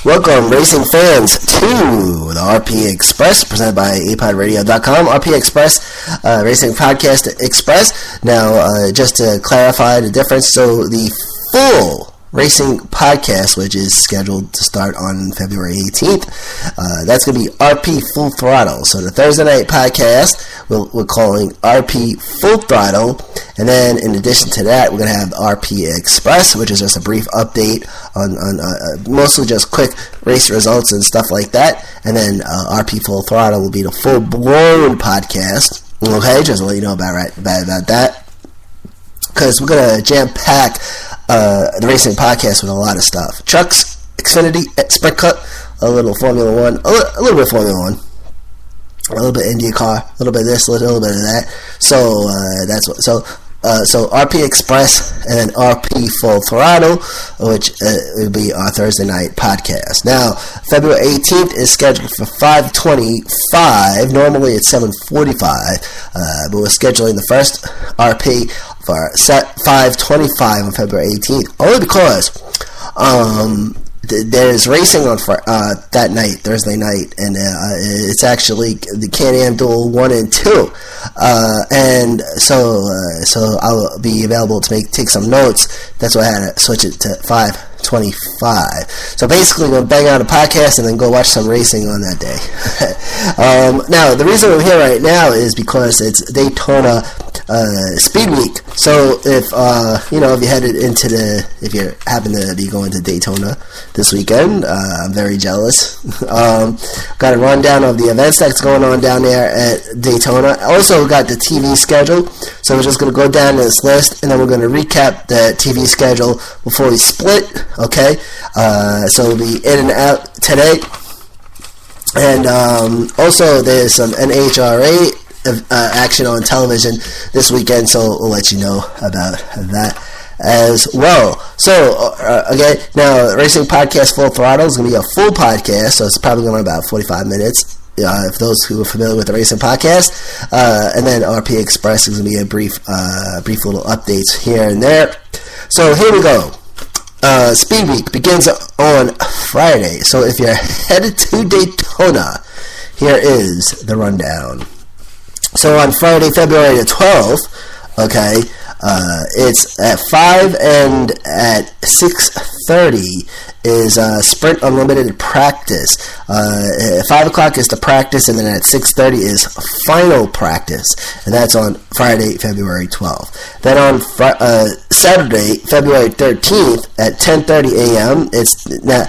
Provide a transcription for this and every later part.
Welcome, racing fans, to the RP Express, presented by APodRadio.com. RP Express, Racing Podcast Express. Now, just to clarify the difference, so the full racing podcast, which is scheduled to start on February 18th, that's going to be RP Full Throttle. So the Thursday night podcast, we're calling RP Full Throttle, and then in addition to that, we're going to have RP Express, which is just a brief update on mostly just quick race results and stuff like that, and then RP Full Throttle will be the full-blown podcast. Okay, just to let you know about that, because we're going to jam-pack the racing podcast with a lot of stuff. Trucks, Xfinity, Sprint Cup, a little Formula One, a little bit of Formula One, a little bit IndyCar, a little bit of this, a little bit of that. So that's what. So RP Express and then RP Full Throttle, which will be our Thursday night podcast. Now, February 18th is scheduled for 5:25. Normally it's 7:45, but we're scheduling the first RP for 5:25 on February 18th, only because there's racing on that night, Thursday night, and it's actually the Can-Am Duel 1 and 2, and so I'll be available to take some notes. That's why I had to switch it to 5:25. So basically, we'll bang out a podcast and then go watch some racing on that day. Now, the reason I'm here right now is because it's Daytona Speed Week. So if if you happen to be going to Daytona this weekend, I'm very jealous. Got a rundown of the events that's going on down there at Daytona. Also got the TV schedule. So we're just going to go down this list, and then we're going to recap the TV schedule before we split. Okay, so we'll be in and out today, and also there's some NHRA action on television this weekend, so we'll let you know about that as well. So again, now Racing Podcast Full Throttle is going to be a full podcast, so it's probably going to be about 45 minutes. For those who are familiar with the racing podcast, and then RP Express is going to be a brief little updates here and there. So here we go. Speed Week begins on Friday. So if you're headed to Daytona, here is the rundown. So on Friday, February the 12th, okay, it's at 5 and at 6:30 is Sprint Unlimited practice. At 5 o'clock is the practice, and then at 6:30 is final practice, and that's on Friday, February 12th. Then on Saturday, February 13th at 10:30 a.m. it's the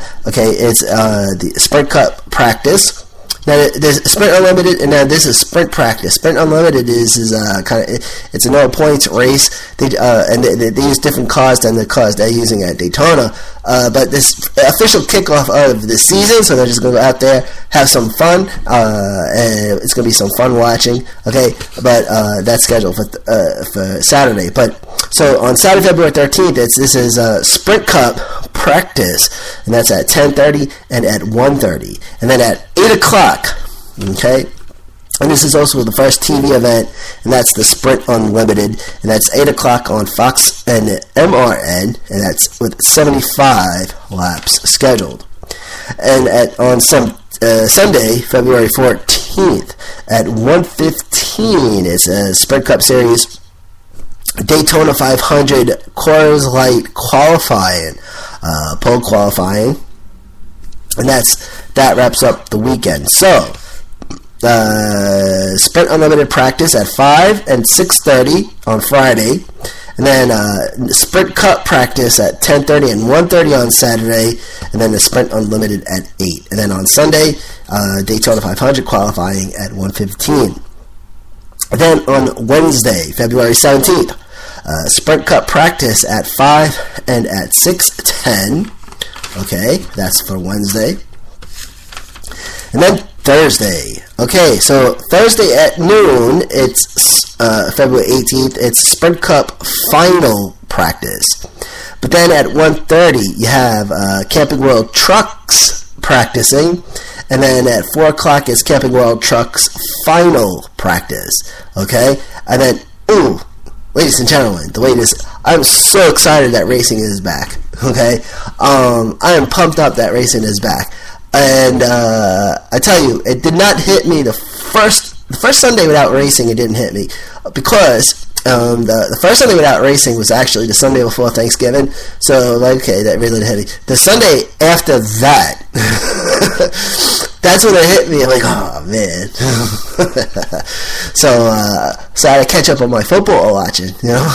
Sprint Cup practice. Now there's Sprint Unlimited, and now this is Sprint Practice. Sprint Unlimited is it's a no points race. They use different cars than the cars they're using at Daytona. But this official kickoff of the season, so they're just going to go out there, have some fun, and it's going to be some fun watching. Okay, but that's scheduled for Saturday. But so on Saturday, February 13th, this is Sprint Cup practice, and that's at 10:30 and at 1:30, and then at 8 o'clock. Okay, and this is also the first TV event, and that's the Sprint Unlimited, and that's 8 o'clock on Fox and MRN, and that's with 75 laps scheduled. And on Sunday, February 14th, at 1:15, it's a Sprint Cup Series Daytona 500 Coors Light qualifying, pole qualifying, and that wraps up the weekend. So Sprint Unlimited practice at 5 and 6:30 on Friday, and then Sprint Cup practice at 10:30 and 1:30 on Saturday, and then the Sprint Unlimited at 8, and then on Sunday, Daytona 500 qualifying at 1:15. And then on Wednesday, February 17th, Sprint Cup practice at 5 and at 6:10. Okay, that's for Wednesday. And then Thursday. Okay, so Thursday at noon, it's February 18th, it's Sprint Cup final practice. But then at 1:30, you have Camping World Trucks practicing. And then at 4 o'clock, it's Camping World Trucks final practice. Okay? And then, ladies and gentlemen, I'm so excited that racing is back. Okay, I am pumped up that racing is back, and I tell you, it did not hit me the first Sunday without racing. It didn't hit me because the first Sunday without racing was actually the Sunday before Thanksgiving. So, okay, that really hit me. The Sunday after that, that's when it hit me. I'm like, oh man. So I had to catch up on my football watching, you know.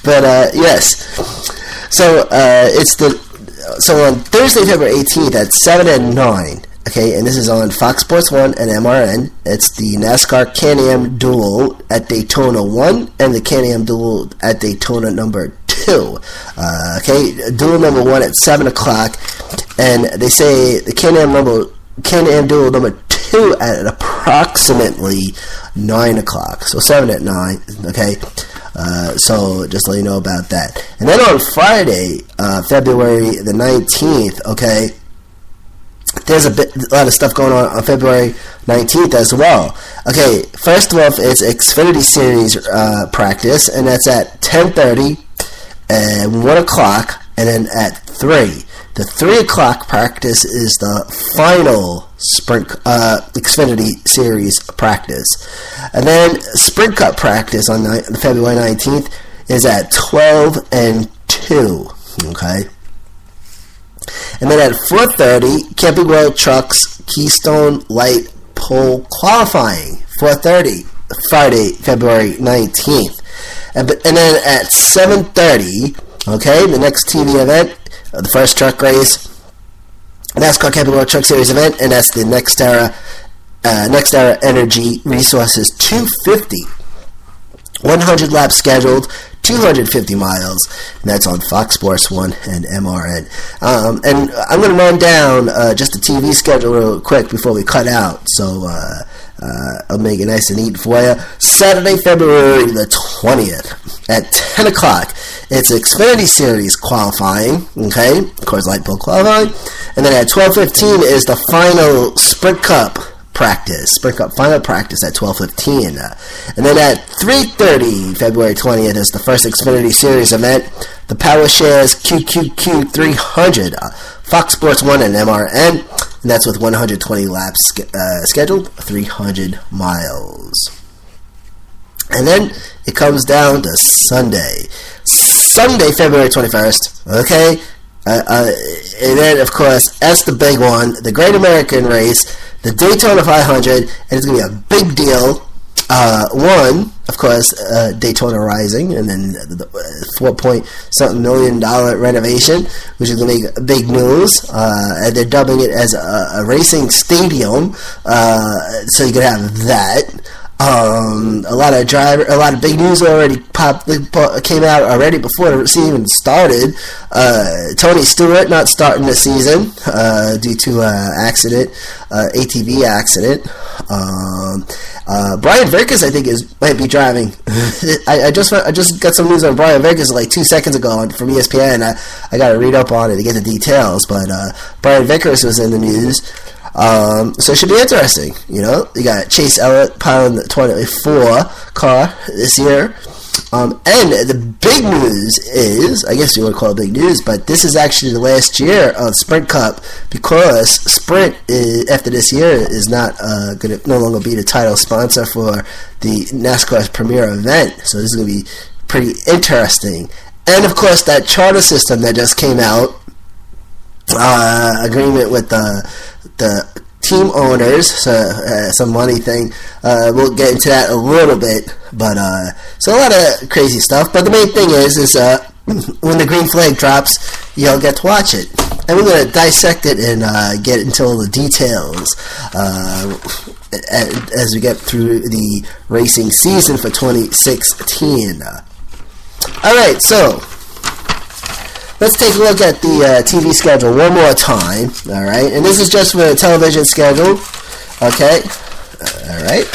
But yes. So on Thursday, February 18th at 7 and 9. Okay, and this is on Fox Sports 1 and MRN. It's the NASCAR Can-Am Duel at Daytona 1 and the Can-Am Duel at Daytona number 2. Okay, Duel number 1 at 7 o'clock, and they say the Can-Am Duel number 2 at approximately 9 o'clock. So 7 at 9, okay? So just let you know about that. And then on Friday, February the 19th, okay, there's a lot of stuff going on February 19th as well. Okay, first off, it's Xfinity Series practice, and that's at 10:30 and 1 o'clock, and then at 3. The 3 o'clock practice is the final Sprint Xfinity Series practice. And then Sprint Cup practice on February 19th is at 12 and 2. Okay? And then at 4:30, Camping World Trucks Keystone Light Pole Qualifying. 4:30, Friday, February 19th. And then at 7:30, okay, the next TV event, the first truck race, NASCAR Camping World Truck Series event, and that's the NextEra Energy Resources 250. 100 laps scheduled, 250 miles, and that's on Fox Sports 1 and MRN. And I'm going to run down just the TV schedule real quick before we cut out, so I'll make it nice and neat for you. Saturday, February the 20th at 10 o'clock, it's Xfinity Series qualifying, okay, of course, Light Pole qualifying, and then at 12:15 is the final Sprint Cup practice, Sprint Cup final practice at 12:15, and then at 3:30, February 20th, is the first Xfinity Series event, the Power Shares QQQ 300, Fox Sports 1 and MRN, and that's with 120 laps scheduled, 300 miles. And then it comes down to Sunday, February 21st, okay, and then, of course, that's the big one, the Great American Race, the Daytona 500, and it's going to be a big deal. One, of course, Daytona Rising, and then the $4-point-something million renovation, which is going to make big news. And they're dubbing it as a racing stadium, so you can have that. A lot of big news already came out already before the season even started. Tony Stewart not starting the season due to accident, ATV accident. Brian Vickers, I think, might be driving. I just got some news on Brian Vickers like 2 seconds ago from ESPN. I got to read up on it to get the details, but Brian Vickers was in the news. So it should be interesting, you know. You got Chase Elliott piloting the 2024 car this year. And the big news is, I guess you would call it big news, but this is actually the last year of Sprint Cup, because Sprint, after this year, is not going to no longer be the title sponsor for the NASCAR's premier event. So this is going to be pretty interesting. And, of course, that charter system that just came out, agreement with the team owners, some money thing. We'll get into that a little bit, but so a lot of crazy stuff. But the main thing is when the green flag drops, you'll get to watch it, and we're going to dissect it and get into all the details as we get through the racing season for 2016. All right, so let's take a look at the TV schedule one more time, all right? And this is just for the television schedule, okay? All right.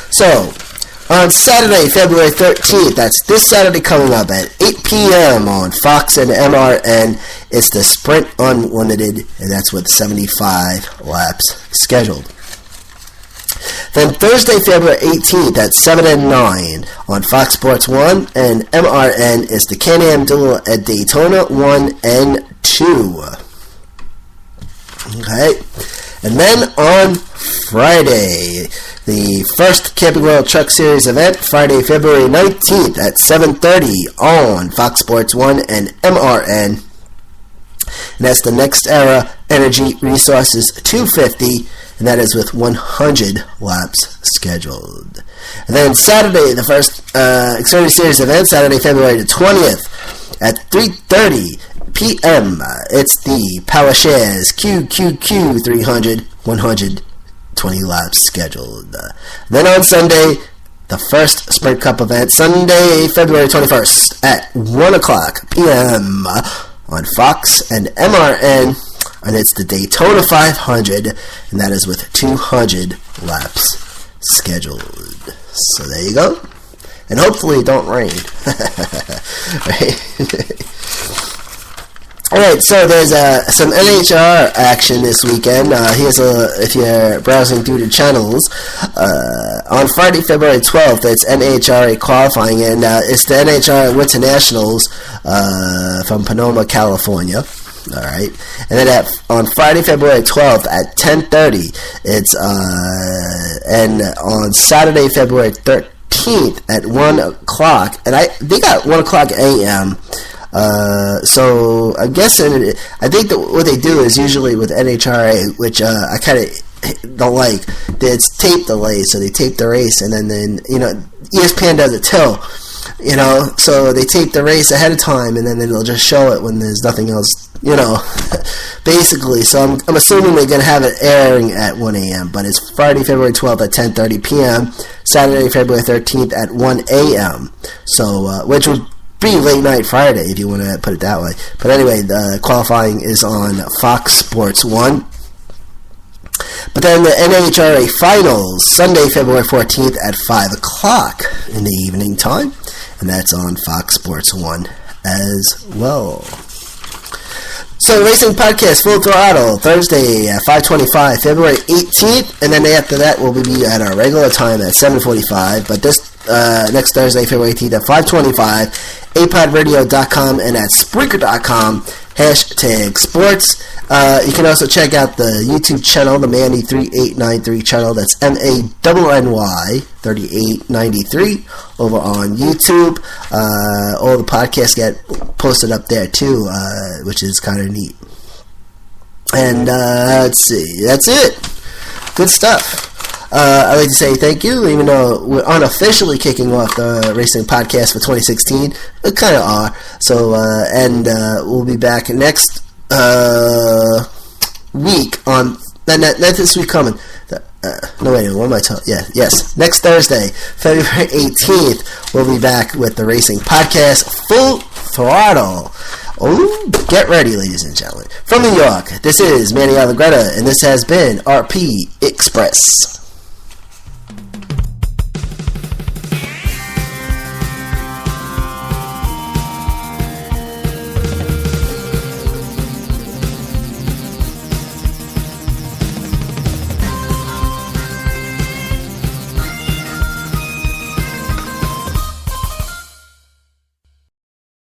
So, on Saturday, February 13th, that's this Saturday coming up at 8 p.m. on Fox and MRN, it's the Sprint Unlimited, and that's with 75 laps scheduled. Then Thursday, February 18th at 7 and 9 on Fox Sports 1 and MRN is the Can-Am Duel at Daytona 1 and 2. Okay. And then on Friday, the first Camping World Truck Series event, Friday, February 19th at 7:30 on Fox Sports 1 and MRN. And that's the Next Era Energy Resources 250, and that is with 100 laps scheduled. And then Saturday, the first Xfinity Series event, Saturday, February the 20th at 3:30 p.m. It's the PowerShares QQQ 300, 120 laps scheduled. Then on Sunday, the first Sprint Cup event, Sunday, February 21st at 1 o'clock p.m. on Fox and MRN, and it's the Daytona 500, and that is with 200 laps scheduled. So there you go. And hopefully it don't rain. Right? Alright, so there's some NHR action this weekend. If you're browsing through the channels, on Friday, February 12th, it's NHRA qualifying, and it's the NHRA Winter Nationals from Sonoma, California. Alright, and then on Friday, February 12th at 10:30, it's and on Saturday, February 13th at 1 o'clock, and they got 1 o'clock a.m. So I'm guessing, I think that what they do is usually with NHRA, which I kind of don't like, it's tape delay, so they tape the race, and then ESPN does it too, so they tape the race ahead of time, and then they'll just show it when there's nothing else, basically. So I'm assuming they're going to have it airing at 1 a.m., but it's Friday, February 12th at 10:30 p.m., Saturday, February 13th at 1 a.m., so, which would be late night Friday, if you want to put it that way. But anyway, the qualifying is on Fox Sports 1. But then the NHRA Finals, Sunday, February 14th at 5 o'clock in the evening time. And that's on Fox Sports 1 as well. So, Racing Podcast, Full Throttle, Thursday at 5:25, February 18th. And then after that, we'll be at our regular time at 7:45. But this next Thursday, February 18th at 5:25, apodradio.com and at Spreaker.com, #sports. You can also check out the YouTube channel, the Manny 3893 channel. That's MANNY 3893 over on YouTube. All the podcasts get posted up there too, which is kind of neat. And let's see, that's it. Good stuff. I'd like to say thank you, even though we're unofficially kicking off the Racing Podcast for 2016. We kind of are. So, and we'll be back next week on... Not this week coming. No, wait, what am I telling? Yeah, yes. Next Thursday, February 18th, we'll be back with the Racing Podcast Full Throttle. Oh, get ready, ladies and gentlemen. From New York, this is Manny Allegretta, and this has been RP Express.